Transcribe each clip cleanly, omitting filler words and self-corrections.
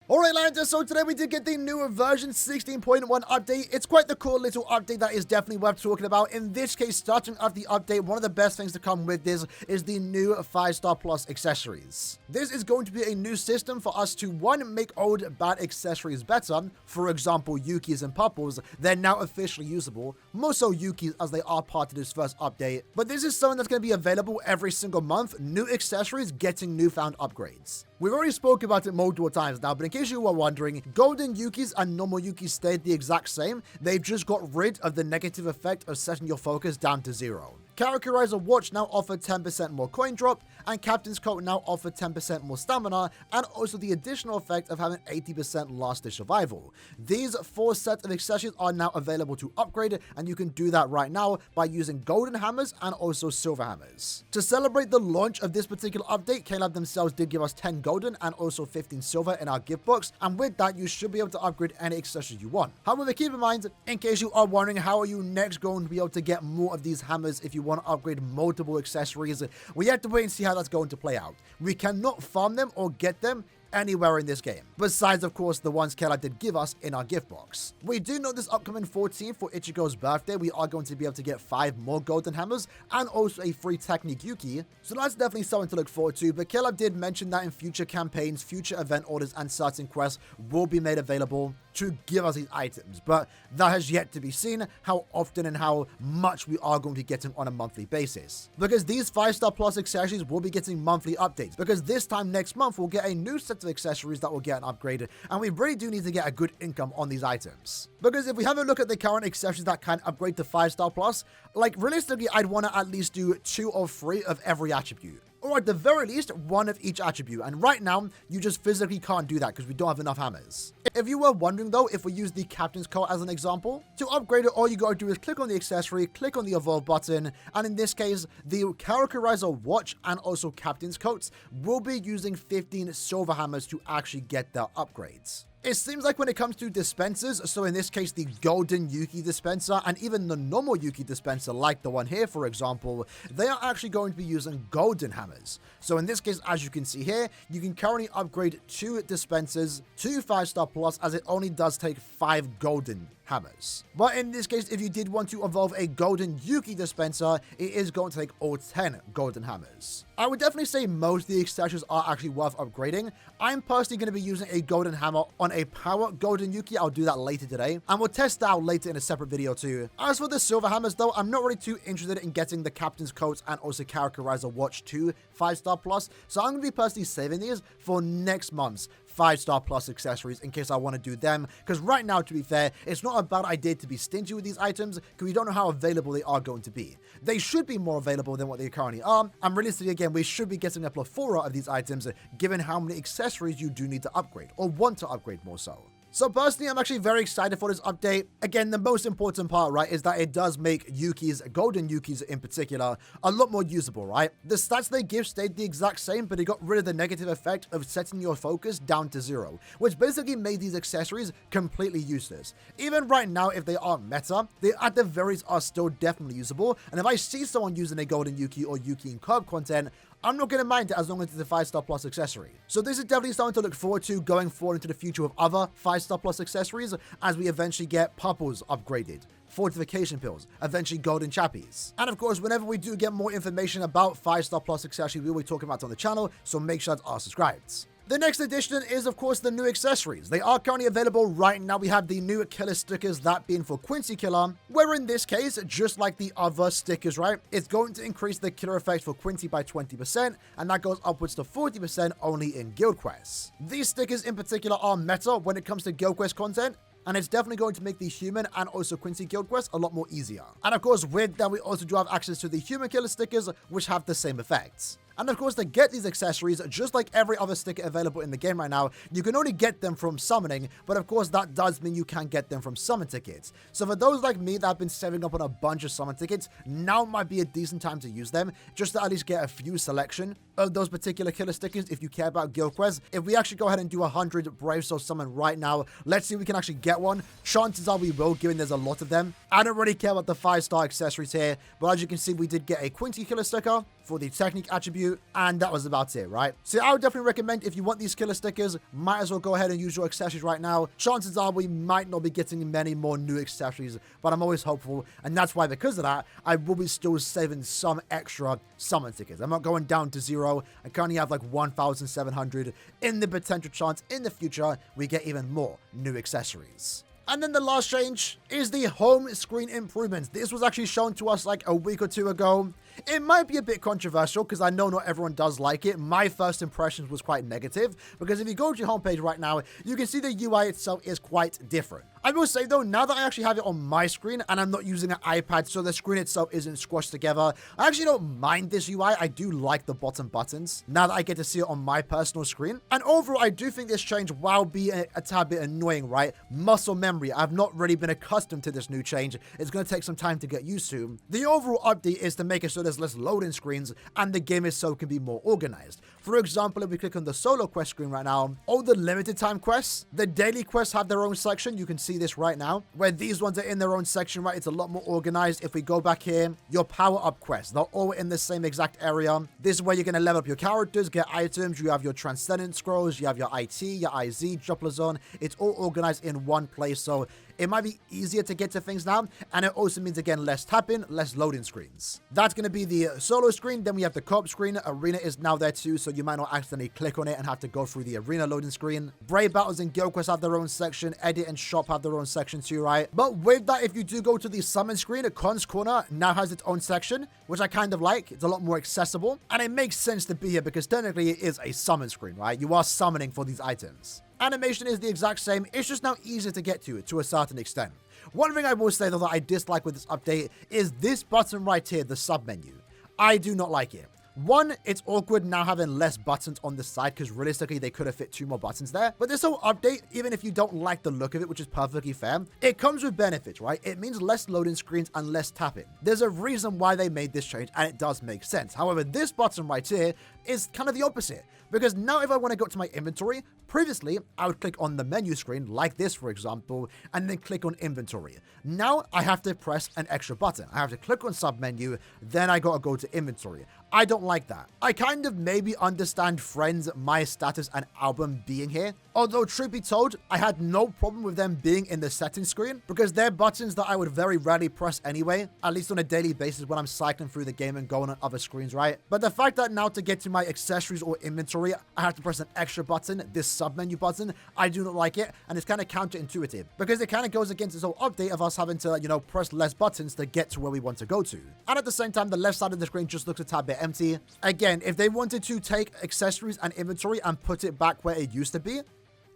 Alright, Lander, so today we did get the newer version 16.1 update. It's quite the cool little update that is definitely worth talking about. In this case, starting off the update, one of the best things to come with this is the new 5-star plus accessories. This is going to be a new system for us to, one, make old bad accessories better. For example, Yukis and Purples, they're now officially usable. More so Yukis as they are part of this first update. But this is something that's going to be available every single month. New accessories getting newfound upgrades. We've already spoken about it multiple times now, but in case you were wondering, golden Yukis and normal Yukis stayed the exact same. They've just got rid of the negative effect of setting your focus down to 0. Characterizer Watch now offered 10% more coin drop, and Captain's Coat now offered 10% more stamina, and also the additional effect of having 80% last day survival. These 4 sets of accessories are now available to upgrade, and you can do that right now by using golden hammers and also silver hammers. To celebrate the launch of this particular update, KLab themselves did give us 10 golden and also 15 silver in our gift box, and with that you should be able to upgrade any accessories you want. However, keep in mind, in case you are wondering how are you next going to be able to get more of these hammers if you want to upgrade multiple accessories, we have to wait and see how that's going to play out. We cannot farm them or get them anywhere in this game, besides of course the ones KLab did give us in our gift box. We do know this upcoming 14th for Ichigo's birthday, we are going to be able to get 5 more golden hammers and also a free Technique Yuki, so that's definitely something to look forward to. But KLab did mention that in future campaigns, future event orders and certain quests will be made available to give us these items, but that has yet to be seen how often and how much we are going to be getting on a monthly basis, because these 5-star plus accessories will be getting monthly updates, because this time next month we'll get a new set of accessories that will get an upgrade, and we really do need to get a good income on these items, because if we have a look at the current accessories that can upgrade to 5-star plus, like realistically I'd want to at least do 2 or 3 of every attribute, or at the very least 1 of each attribute, and right now you just physically can't do that because we don't have enough hammers. If you were wondering though, if we use the Captain's Coat as an example, to upgrade it all you gotta do is click on the accessory, click on the evolve button, and in this case the Characterizer Watch and also Captain's Coats will be using 15 silver hammers to actually get their upgrades. It seems like when it comes to dispensers, so in this case the golden Yuki dispenser and even the normal Yuki dispenser like the one here for example, they are actually going to be using golden hammers. So in this case, as you can see here, you can currently upgrade 2 dispensers to 5-star plus as it only does take 5 golden hammers. But in this case, if you did want to evolve a golden Yuki dispenser, it is going to take all 10 golden hammers. I would definitely say most of the accessories are actually worth upgrading. I'm personally going to be using a golden hammer on a power golden Yuki. I'll do that later today, and we'll test that out later in a separate video too. As for the silver hammers though, I'm not really too interested in getting the Captain's Coats and also Characterizer Watch to 5-star plus, so I'm going to be personally saving these for next month's 5-star plus accessories in case I want to do them, because right now, to be fair, it's not a bad idea to be stingy with these items because we don't know how available they are going to be. They should be more available than what they currently are, and realistically again, we should be getting a plethora of these items given how many accessories you do need to upgrade, or want to upgrade more so. So personally, I'm actually very excited for this update. Again, the most important part, right, is that it does make Yukis, golden Yukis in particular, a lot more usable, right? The stats they give stayed the exact same, but it got rid of the negative effect of setting your focus down to 0, which basically made these accessories completely useless. Even right now, if they are meta, they at the very least are still definitely usable, and if I see someone using a golden Yuki or Yuki in curb content, I'm not going to mind it as long as it's a 5-star plus accessory. So this is definitely something to look forward to going forward into the future with other 5-star plus accessories as we eventually get Purples upgraded, fortification pills, eventually golden chappies. And of course, whenever we do get more information about 5-star plus accessories, we will be talking about it on the channel, so make sure that you are subscribed. The next addition is, of course, the new accessories. They are currently available right now. We have the new killer stickers, that being for Quincy Killer, where in this case, just like the other stickers, right, it's going to increase the killer effect for Quincy by 20%, and that goes upwards to 40% only in guild quests. These stickers in particular are meta when it comes to guild quest content, and it's definitely going to make the human and also Quincy guild quests a lot more easier. And of course, with that, we also do have access to the human killer stickers, which have the same effects. And of course, to get these accessories, just like every other sticker available in the game right now, you can only get them from summoning, but of course that does mean you can get them from summon tickets. So for those like me that have been saving up on a bunch of summon tickets, now might be a decent time to use them, just to at least get a few selection of those particular killer stickers if you care about guild quests. If we actually go ahead and do 100 Brave Soul summon right now, let's see if we can actually get one. Chances are we will, given there's a lot of them. I don't really care about the 5-star accessories here, but as you can see, we did get a Quincy killer sticker, for the technique attribute, and that was about it, right? So I would definitely recommend, if you want these killer stickers, might as well go ahead and use your accessories right now. Chances are we might not be getting many more new accessories, but I'm always hopeful, and that's why, because of that, I will be still saving some extra summon tickets. I'm not going down to 0. I currently have like 1,700 in the potential chance in the future we get even more new accessories. And then the last change is the home screen improvements. This was actually shown to us like a week or two ago. It might be a bit controversial because I know not everyone does like it. My first impressions was quite negative because if you go to your homepage right now, you can see the UI itself is quite different. I will say though, now that I actually have it on my screen and I'm not using an iPad, so the screen itself isn't squashed together, I actually don't mind this UI. I do like the bottom buttons now that I get to see it on my personal screen. And overall, I do think this change, while being a tad bit annoying, right? Muscle memory. I've not really been accustomed to this new change. It's going to take some time to get used to. The overall update is to make it so there's less loading screens and the game itself can be more organized. For example, if we click on the solo quest screen right now, all the limited time quests, the daily quests have their own section. You can see this right now, where these ones are in their own section, right? It's a lot more organized. If we go back here, your power up quests, they're all in the same exact area. This is where you're going to level up your characters, get items. You have your transcendent scrolls, you have your IT, your IZ, Dropper Zone. It's all organized in one place, so it might be easier to get to things now, and it also means, again, less tapping, less loading screens. That's going to be the solo screen. Then we have the co-op screen. Arena is now there too, so you might not accidentally click on it and have to go through the arena loading screen. Brave Battles and Guild Quest have their own section. Edit and Shop have their own section too, right? But with that, if you do go to the summon screen, a Cons Corner now has its own section, which I kind of like. It's a lot more accessible, and it makes sense to be here because technically it is a summon screen, right? You are summoning for these items. Animation is the exact same. It's just now easier to get to a certain extent. One thing I will say though that I dislike with this update is this button right here, the sub menu. I do not like it. One, it's awkward now having less buttons on the side because realistically they could have fit 2 more buttons there. But this whole update, even if you don't like the look of it, which is perfectly fair, it comes with benefits, right? It means less loading screens and less tapping. There's a reason why they made this change and it does make sense. However, this button right here is kind of the opposite. Because now if I want to go to my inventory, previously I would click on the menu screen like this, for example, and then click on inventory. Now I have to press an extra button. I have to click on sub menu, then I got to go to inventory. I don't like that. I kind of maybe understand Friends, My Status, and Album being here. Although, truth be told, I had no problem with them being in the settings screen because they're buttons that I would very rarely press anyway, at least on a daily basis when I'm cycling through the game and going on other screens, right? But the fact that now to get to my accessories or inventory, I have to press an extra button, this sub-menu button, I do not like it, and it's kind of counterintuitive because it kind of goes against this whole update of us having to, you know, press less buttons to get to where we want to go to. And at the same time, the left side of the screen just looks a tad bit empty. Again, if they wanted to take accessories and inventory and put it back where it used to be,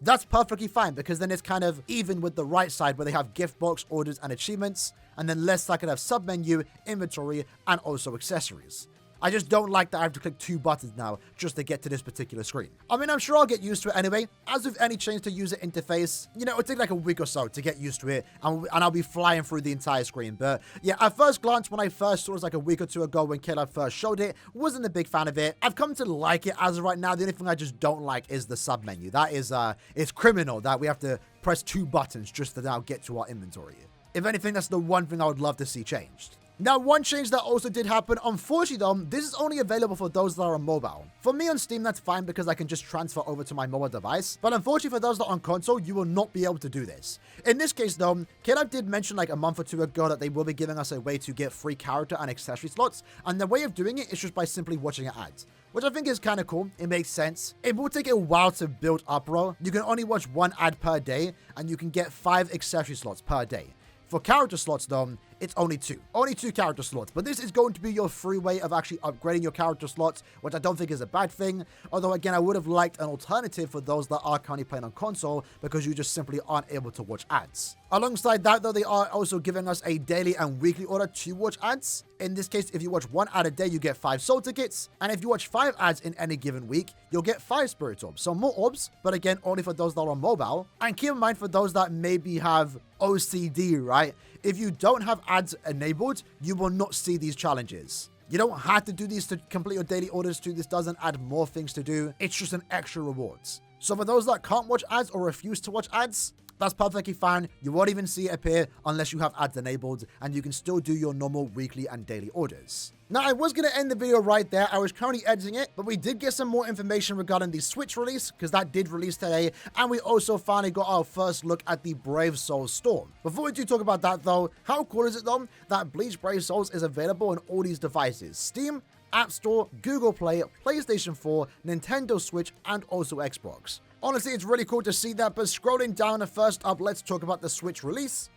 that's perfectly fine because then it's kind of even with the right side where they have gift box, orders, and achievements, and then left side can have sub-menu, inventory, and also accessories. I just don't like that I have to click 2 buttons now just to get to this particular screen. I mean, I'm sure I'll get used to it anyway. As with any change to user interface, you know, it'll take like a week or so to get used to it, and I'll be flying through the entire screen. But yeah, at first glance, when I first saw it like a week or two ago when Caleb first showed it, wasn't a big fan of it. I've come to like it as of right now. The only thing I just don't like is the sub menu. That is, it's criminal that we have to press 2 buttons just to now get to our inventory. If anything, that's the one thing I would love to see changed. Now, one change that also did happen, unfortunately though, this is only available for those that are on mobile. For me on Steam, that's fine because I can just transfer over to my mobile device. But unfortunately for those that are on console, you will not be able to do this. In this case though, Caleb did mention like a month or 2 ago that they will be giving us a way to get free character and accessory slots. And the way of doing it is just by simply watching an ad, which I think is kind of cool. It makes sense. It will take a while to build up, bro. You can only watch 1 ad per day and you can get 5 accessory slots per day. For character slots though, it's only 2. Only 2 character slots. But this is going to be your free way of actually upgrading your character slots, which I don't think is a bad thing. Although, again, I would have liked an alternative for those that are currently playing on console because you just simply aren't able to watch ads. Alongside that, though, they are also giving us a daily and weekly order to watch ads. In this case, if you watch 1 ad a day, you get 5 soul tickets. And if you watch 5 ads in any given week, you'll get 5 spirit orbs. So more orbs, but again, only for those that are on mobile. And keep in mind for those that maybe have OCD, right? If you don't have ads enabled, you will not see these challenges. You don't have to do these to complete your daily orders too. This doesn't add more things to do. It's just an extra rewards. So for those that can't watch ads or refuse to watch ads, That's perfectly fine. You won't even see it appear unless you have ads enabled, and you can still do your normal weekly and daily orders. Now, I was going to end the video right there. I was currently editing it, but we did get some more information regarding the Switch release, because that did release today, and we also finally got our first look at the Brave Souls store. Before we do talk about that, though, how cool is it, though, that Bleach Brave Souls is available on all these devices? Steam, App Store, Google Play, PlayStation 4, Nintendo Switch, and also Xbox. Honestly, it's really cool to see that, but scrolling down, first up, let's talk about the Switch release.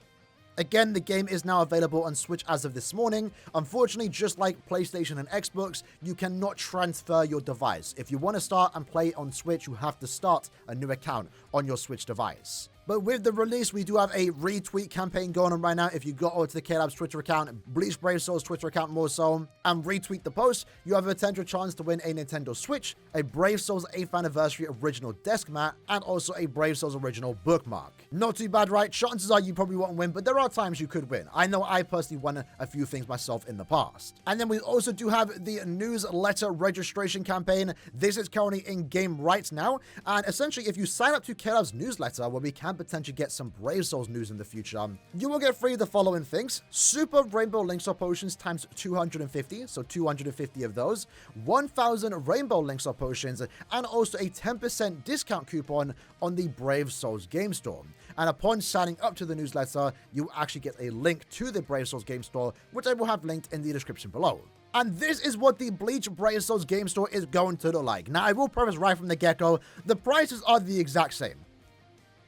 Again, the game is now available on Switch as of this morning. Unfortunately, just like PlayStation and Xbox, you cannot transfer your device. If you want to start and play on Switch, you have to start a new account on your Switch device. But with the release, we do have a retweet campaign going on right now. If you go over to the KLab's Twitter account, Bleach Brave Souls Twitter account more so, and retweet the post, you have a potential chance to win a Nintendo Switch, a Brave Souls 8th Anniversary Original Desk Mat, and also a Brave Souls Original Bookmark. Not too bad, right? Chances are you probably won't win, but there are times you could win. I know I personally won a few things myself in the past. And then we also do have the newsletter registration campaign. This is currently in game right now, and essentially if you sign up to KLab's newsletter, where we can potentially get some Brave Souls news in the future, you will get free the following things: Super Rainbow Links or Potions times 250, so 250 of those, 1,000 Rainbow Links or Potions, and also a 10% discount coupon on the Brave Souls game store. And upon signing up to the newsletter, you actually get a link to the Brave Souls game store, which I will have linked in the description below. And this is what the Bleach Brave Souls game store is going to look like. Now, I will preface right from the get-go, the prices are the exact same.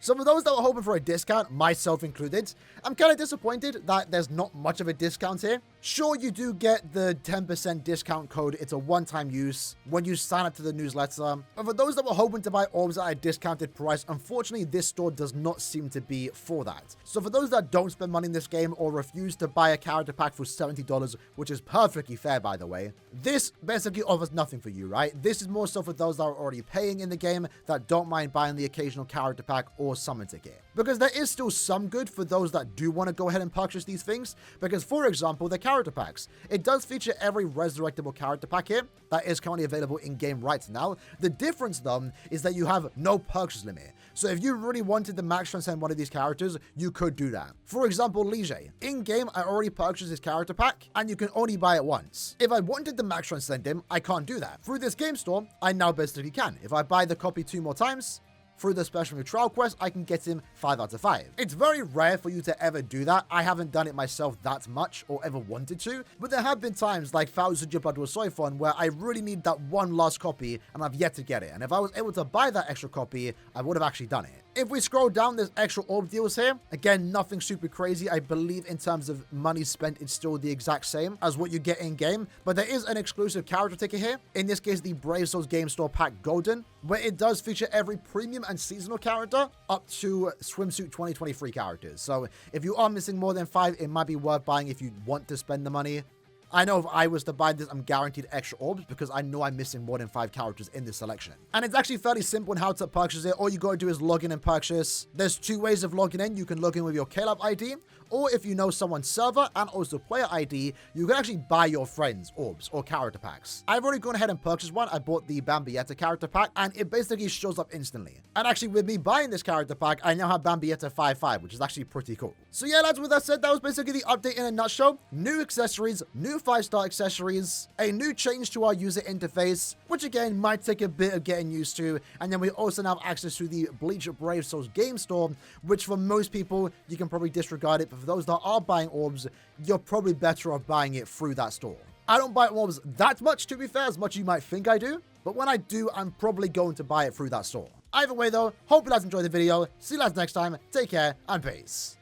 So for those that were hoping for a discount, myself included, I'm kind of disappointed that there's not much of a discount here. Sure, you do get the 10% discount code. It's a one-time use when you sign up to the newsletter. But for those that were hoping to buy orbs at a discounted price, unfortunately, this store does not seem to be for that. So for those that don't spend money in this game or refuse to buy a character pack for $70, which is perfectly fair, by the way, this basically offers nothing for you, right? This is more so for those that are already paying in the game that don't mind buying the occasional character pack or summon ticket. Because there is still some good for those that do want to go ahead and purchase these things. Because, for example, the character packs. It does feature every resurrectable character pack here that is currently available in-game right now. The difference, though, is that you have no purchase limit. So if you really wanted to max transcend one of these characters, you could do that. For example, Lige. In-game, I already purchased his character pack, and you can only buy it once. If I wanted to max transcend him, I can't do that. Through this game store, I now basically can. If I buy the copy 2 more times, through the special trial quest, I can get him 5 out of 5. It's very rare for you to ever do that. I haven't done it myself that much or ever wanted to, but there have been times like 1000 Year Blood with Soifon where I really need that one last copy and I've yet to get it. And if I was able to buy that extra copy, I would have actually done it. If we scroll down, there's extra orb deals here. Again, nothing super crazy. I believe in terms of money spent, it's still the exact same as what you get in game, but there is an exclusive character ticket here. In this case, the Brave Souls Game Store Pack Golden, where it does feature every premium and seasonal character up to Swimsuit 2023 characters. So if you are missing more than 5, it might be worth buying if you want to spend the money. I know if I was to buy this, I'm guaranteed extra orbs because I know I'm missing more than 5 characters in this selection. And it's actually fairly simple in how to purchase it. All you gotta do is log in and purchase. There's 2 ways of logging in. You can log in with your KLab ID, or if you know someone's server and also player ID, you can actually buy your friends orbs or character packs. I've already gone ahead and purchased one. I bought the Bambietta character pack, and it basically shows up instantly. And actually, with me buying this character pack, I now have Bambietta 5/5, which is actually pretty cool. So yeah, lads, with that said, that was basically the update in a nutshell. New accessories, new 5-star accessories, a new change to our user interface, which again might take a bit of getting used to. And then we also now have access to the Bleach Brave Souls game store, which for most people, you can probably disregard it. But for those that are buying orbs, you're probably better off buying it through that store. I don't buy orbs that much, to be fair, as much as you might think I do. But when I do, I'm probably going to buy it through that store. Either way though, hope you guys enjoyed the video. See you guys next time. Take care and peace.